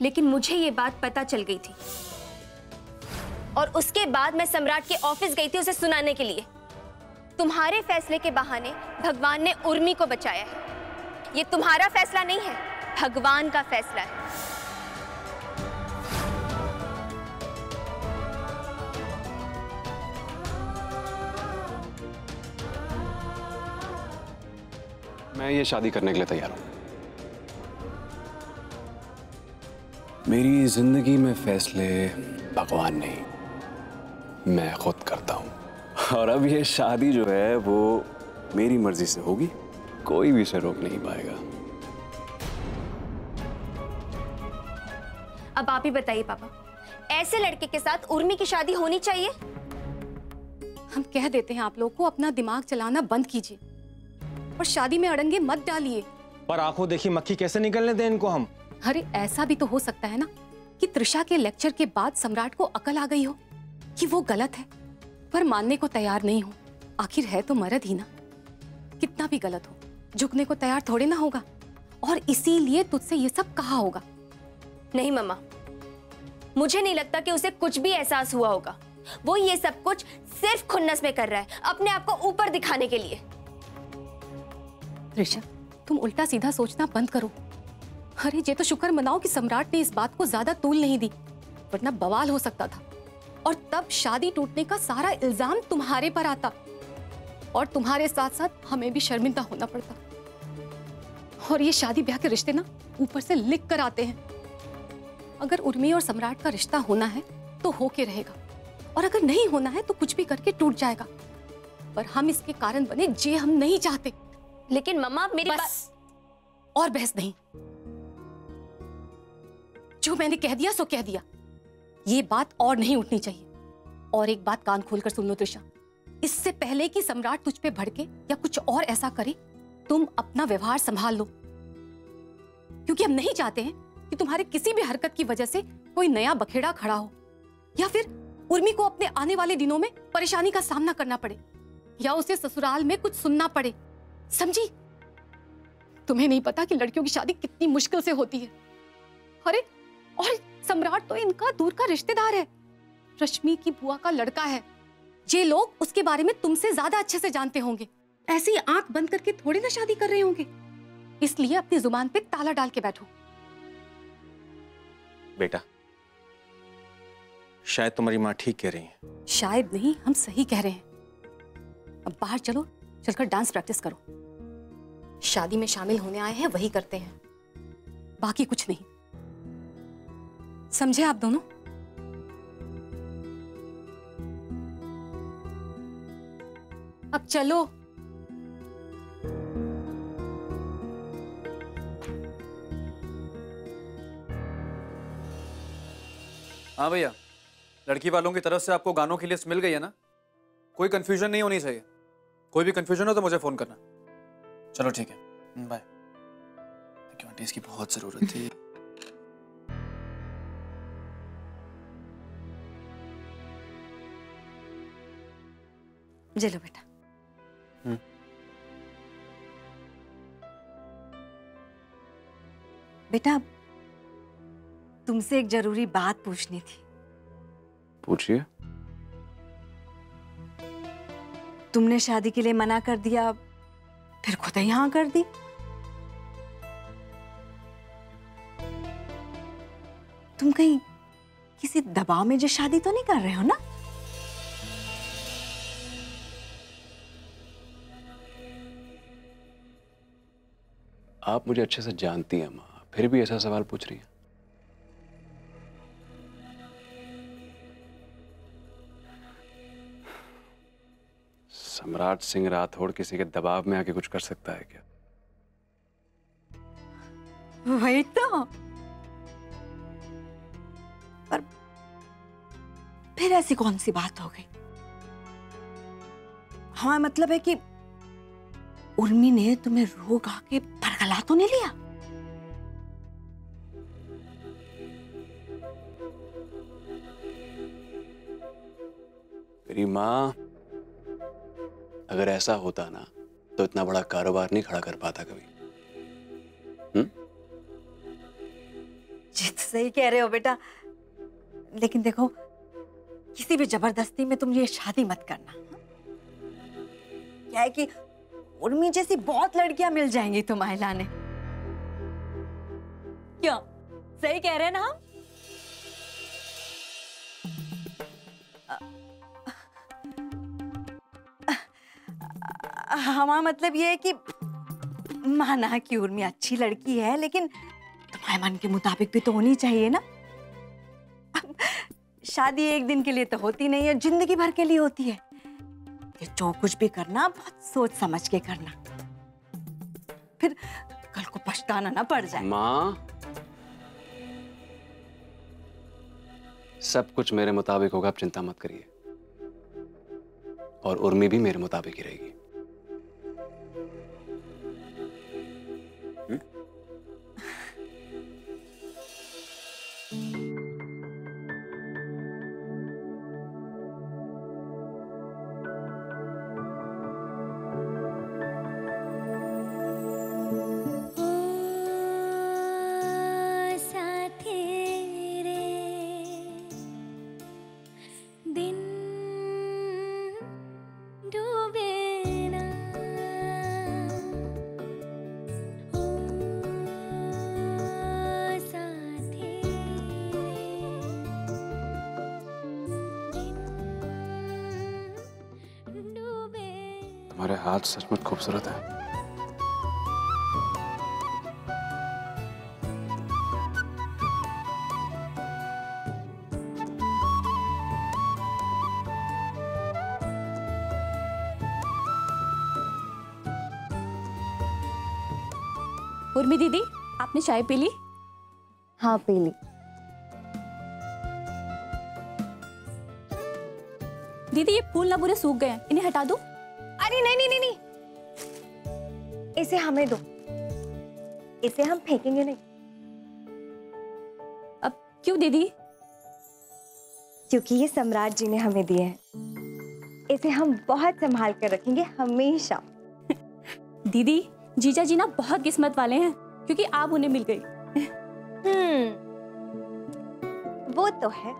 लेकिन मुझे ये बात पता चल गई थी और उसके बाद मैं सम्राट के ऑफिस गई थी उसे सुनाने के लिए। तुम्हारे फैसले के बहाने भगवान ने उर्मी को बचाया है। ये तुम्हारा फैसला नहीं है, भगवान का फैसला है। मैं ये शादी करने के लिए तैयार हूं। मेरी जिंदगी में फैसले भगवान नहीं, मैं खुद करता हूं। और अब ये शादी जो है वो मेरी मर्जी से होगी, कोई भी इसे रोक नहीं पाएगा। अब आप ही बताइए पापा, ऐसे लड़के के साथ उर्मी की शादी होनी चाहिए? हम कह देते हैं आप लोग को अपना दिमाग चलाना बंद कीजिए और शादी में अड़ंगे मत डालिए। पर आंखों देखी मक्खी कैसे निकलने दें इनको हम? अरे ऐसा भी तो हो सकता है ना कि त्रिशा के लेक्चर के बाद सम्राट को अकल आ गई हो कि वो गलत है, पर मानने को तैयार नहीं हो। आखिर है तो मर्द ही ना, कितना भी गलत हो झुकने को तैयार थोड़े ना होगा, और इसीलिए तुझसे ये सब कहा होगा। नहीं मम्मा, मुझे नहीं लगता कि उसे कुछ भी एहसास हुआ होगा। वो ये सब कुछ सिर्फ खुन्नस में कर रहा है, अपने आप को ऊपर दिखाने के लिए। त्रिशा, तुम उल्टा सीधा सोचना बंद करो। अरे ये तो शुक्र मनाओ कि सम्राट ने इस बात को ज्यादा तूल नहीं दी, वरना बवाल हो सकता था और तब शादी टूटने का सारा इल्जाम तुम्हारे पर आता और तुम्हारे साथ साथ हमें भी शर्मिंदा होना पड़ता। और ये शादी ब्याह के रिश्ते ना ऊपर से लिख कर आते हैं। अगर उर्मी और सम्राट का रिश्ता होना है तो होके रहेगा, और अगर नहीं होना है तो कुछ भी करके टूट जाएगा। पर हम इसके कारण बने जे हम नहीं चाहते। लेकिन मम्मा मेरी बस, और बहस नहीं। जो मैंने कह दिया सो कह दिया, ये बात और नहीं उठनी चाहिए। और एक बात कान खोलकर सुन लो त्रिशा, इससे पहले कि सम्राट तुझ पे भड़के या कुछ और ऐसा करे, तुम अपना व्यवहार संभाल लो, क्योंकि हम नहीं चाहते हैं कि तुम्हारे किसी भी हरकत की वजह से कोई नया बखेड़ा खड़ा हो, या फिर उर्मी को अपने आने वाले दिनों में परेशानी का सामना करना पड़े, या उसे ससुराल में कुछ सुनना पड़े। समझी? तुम्हें नहीं पता कि लड़कियों की शादी कितनी मुश्किल से होती है। अरे और सम्राट तो इनका दूर का रिश्तेदार है, रश्मि की बुआ का लड़का है। ये लोग उसके बारे में तुमसे ज्यादा अच्छे से जानते होंगे, ऐसे ही आंख बंद करके थोड़ी ना शादी कर रहे होंगे। इसलिए अपनी जुबान पे ताला डाल के बैठो। बेटा, शायद तुम्हारी माँ ठीक कह रही है। शायद नहीं, हम सही कह रहे हैं। अब बाहर चलो, चलकर डांस प्रैक्टिस करो। शादी में शामिल होने आए हैं वही करते हैं, बाकी कुछ नहीं। समझे आप दोनों? अब चलो। हाँ भैया, लड़की वालों की तरफ से आपको गानों की लिस्ट मिल गई है ना? कोई कंफ्यूजन नहीं होनी चाहिए। कोई भी कंफ्यूजन हो तो मुझे फोन करना। चलो ठीक है, बाय। क्यों आंटी, इसकी बहुत जरूरत थी। चलो बेटा। बेटा, तुमसे एक जरूरी बात पूछनी थी। पूछिए। तुमने शादी के लिए मना कर दिया, फिर खुद ही हाँ कर दी। तुम कहीं किसी दबाव में जो शादी तो नहीं कर रहे हो ना? आप मुझे अच्छे से जानती हैं माँ, फिर भी ऐसा सवाल पूछ रही हैं। सम्राट सिंह राठौड़ किसी के दबाव में आके कुछ कर सकता है क्या? वही तो। पर फिर ऐसी कौन सी बात हो गई? हाँ, मतलब है कि उर्मी ने तुम्हें रोक आके बरगला तो नहीं लिया? मेरी माँ, अगर ऐसा होता ना तो इतना बड़ा कारोबार नहीं खड़ा कर पाता कभी। जित सही कह रहे हो बेटा, लेकिन देखो किसी भी जबरदस्ती में तुम ये शादी मत करना। क्या है कि उर्मी जैसी बहुत लड़कियां मिल जाएंगी तुम्हारे लाने। क्यों, सही कह रहे हैं ना हम? हमारा मतलब ये है कि माना कि उर्मी अच्छी लड़की है, लेकिन तुम्हारे मन के मुताबिक भी तो होनी चाहिए ना। शादी एक दिन के लिए तो होती नहीं है, जिंदगी भर के लिए होती है। ये जो कुछ भी करना बहुत सोच समझ के करना, फिर कल को पछताना ना पड़ जाए। माँ, सब कुछ मेरे मुताबिक होगा, आप चिंता मत करिए। और उर्मी भी मेरे मुताबिक ही रहेगी। तुम्हारे हाथ सचमुच खूबसूरत है। उर्मी दीदी, आपने चाय पी ली? हाँ पी ली। दीदी, ये फूल ना पूरे सूख गए हैं, इन्हें हटा दो। अरे नहीं नहीं नहीं नहीं, इसे हमें दो, इसे हम फेंकेंगे नहीं। अब क्यों दीदी? क्योंकि ये सम्राट जी ने हमें दिए हैं। इसे हम बहुत संभाल कर रखेंगे हमेशा। दीदी, जीजा जी ना बहुत किस्मत वाले हैं, क्योंकि आप उन्हें मिल गई। वो तो है।